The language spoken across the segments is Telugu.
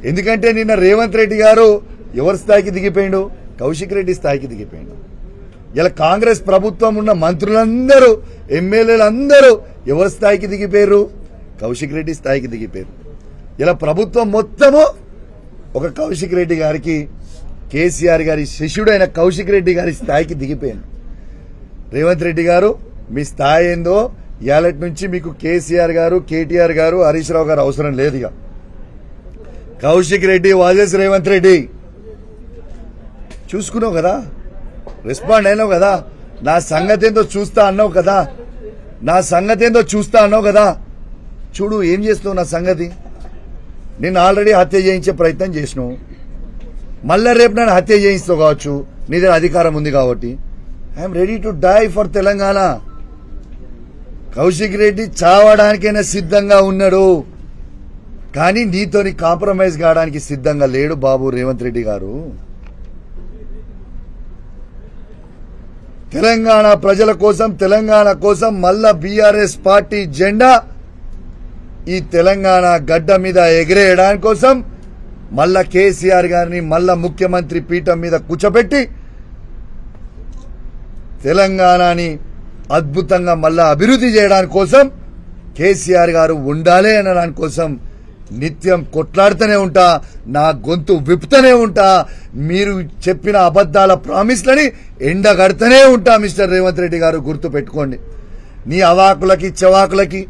ఎందుకంటే నిన్న రేవంత్ రెడ్డి గారు ఎవరి స్థాయికి దిగిపోయిండు? కౌశిక్ రెడ్డి స్థాయికి దిగిపోయిండు. ఇలా కాంగ్రెస్ ప్రభుత్వం ఉన్న మంత్రులందరూ ఎమ్మెల్యేలందరూ ఎవరి స్థాయికి దిగిపోయారు? కౌశిక్ రెడ్డి స్థాయికి దిగిపోయారు. ఇలా ప్రభుత్వం మొత్తము ఒక కౌశిక్ రెడ్డి గారికి, కేసీఆర్ గారి శిష్యుడైన కౌశిక్ రెడ్డి గారి స్థాయికి దిగిపోయాను. రేవంత్ రెడ్డి గారు మీ స్థాయి ఏందో ఇయాలటి నుంచి మీకు కేసీఆర్ గారు, కేటీఆర్ గారు, హరీష్ రావు గారు అవసరం లేదు. ఇక కౌశిక్ రెడ్డి వాజెస్ రేవంత్ రెడ్డి చూసుకున్నావు కదా, రెస్పాండ్ అయినావు కదా, నా సంగతి ఏందో చూస్తా అన్నావు కదా, నా సంగతి ఏందో చూస్తా అన్నావు కదా. చూడు ఏం చేస్తున్నావు నా సంగతి. నేను ఆల్రెడీ హత్య చేయించే ప్రయత్నం చేసినావు, మళ్ళా రేపు నన్ను హత్య చేయిస్తావు కావచ్చు, నీ దగ్గర అధికారం ఉంది కాబట్టి. I'm ready to die for Telangana. Kaushik Reddy చావడానికైనా సిద్ధంగా ఉన్నాడు, కానీ నీతోని కాంప్రమైజ్ కావడానికి సిద్ధంగా లేడు బాబు రేవంత్ రెడ్డి గారు. తెలంగాణ ప్రజల కోసం, తెలంగాణ కోసం మళ్ళా బీఆర్ఎస్ పార్టీ జెండా ఈ తెలంగాణ గడ్డ మీద ఎగిరేయడానికి కోసం మళ్ళా కేసీఆర్ గారిని మళ్ళా ముఖ్యమంత్రి పీఠం మీద కూర్చోబెట్టి తెలంగాణని అద్భుతంగా మళ్ళా అభివృద్ధి చేయడానికి కోసం కేసీఆర్ గారు ఉండాలి అనడానికి కోసం నిత్యం కొట్లాడుతూనే ఉంటా, నా గొంతు విప్పుతూనే ఉంటా, మీరు చెప్పిన అబద్దాల ప్రామిస్లని ఎండగడుతూనే ఉంటా. మిస్టర్ రేవంత్ రెడ్డి గారు గుర్తు పెట్టుకోండి. నీ అవాకులకి చవాకులకి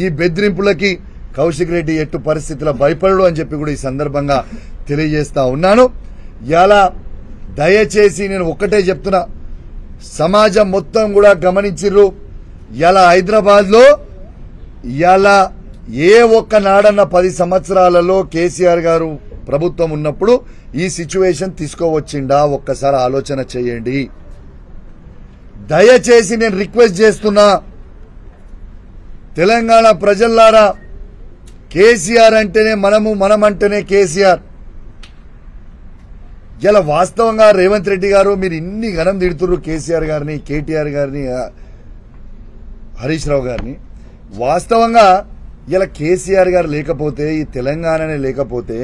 ఈ బెదిరింపులకి కౌశిక్ రెడ్డి ఎట్టు పరిస్థితుల్లో భయపడడు అని చెప్పి కూడా ఈ సందర్భంగా తెలియజేస్తా ఉన్నాను. ఇలా దయచేసి నేను ఒక్కటే చెప్తున్నా, సమాజం మొత్తం కూడా గమనించిర్రు. ఇలా హైదరాబాద్ లో ఇలా ఏ ఒక్క నాడన్న 10 సంవత్సరాలలో కేసీఆర్ గారు ప్రభుత్వం ఉన్నప్పుడు ఈ సిచ్యువేషన్ తీసుకోవచ్చిండా? ఒక్కసారి ఆలోచన చేయండి. దయచేసి నేను రిక్వెస్ట్ చేస్తున్నా, తెలంగాణ ప్రజల్లారా, కేసీఆర్ అంటేనే మనము, మనమంటేనే కేసీఆర్. ఇలా వాస్తవంగా రేవంత్ రెడ్డి గారు మీరు ఇన్ని ఘనం తిడుతున్నారు కేసీఆర్ గారిని, కేటీఆర్ గారిని, హరీష్ రావు గారిని. వాస్తవంగా ఇలా కేసీఆర్ గారు లేకపోతే, ఈ తెలంగాణనే లేకపోతే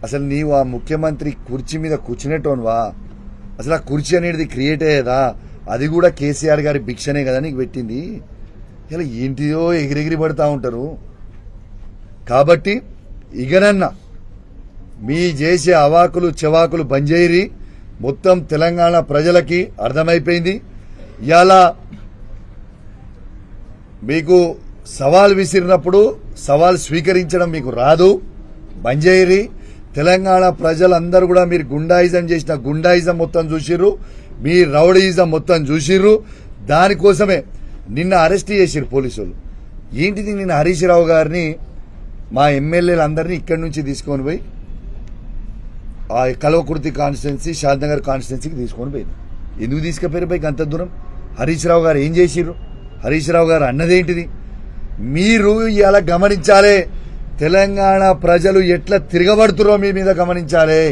అసలు నీవు ఆ ముఖ్యమంత్రి కుర్చీ మీద కూర్చునేటోన్వా? అసలు ఆ కుర్చీ అనేది క్రియేట్ అయ్యేదా? అది కూడా కేసీఆర్ గారి భిక్షనే కదా నీకు పెట్టింది. ఇలా ఏంటిదో ఎగిరెగిరి పడుతూ ఉంటారు. కాబట్టి ఇగనన్నా మీ చేసే అవాకులు చెవాకులు బంజేరి మొత్తం తెలంగాణ ప్రజలకి అర్థమైపోయింది. ఇలా మీకు సవాల్ విసిరినప్పుడు సవాల్ స్వీకరించడం మీకు రాదు, బంజేరి. తెలంగాణ ప్రజలందరూ కూడా మీరు గుండాయిజం చేసిన గుండాయిజం మొత్తం చూసిర్రు, మీ రౌడీయిజం మొత్తం చూసిర్రు. దానికోసమే నిన్న అరెస్ట్ చేసిర్రు పోలీసులు. ఏంటిది, నిన్న హరీష్ రావు గారిని మా ఎమ్మెల్యేలందరినీ ఇక్కడి నుంచి తీసుకొని పోయి ఆ కల్వకుర్తి కాన్స్టిట్యున్సీ, షాద్నగర్ కాన్స్టిట్యున్సీకి తీసుకొని పోయింది. ఎందుకు తీసుకుపోయారు పైకి అంత దూరం? హరీష్ రావు గారు ఏం చేసిర్రు? హరీష్ రావు గారు అన్నదేంటిది? మీరు ఇలా గమనించాలి. తెలంగాణ ప్రజలు ఎట్లా తిరగబడుతురో మీ మీద గమనించాలి.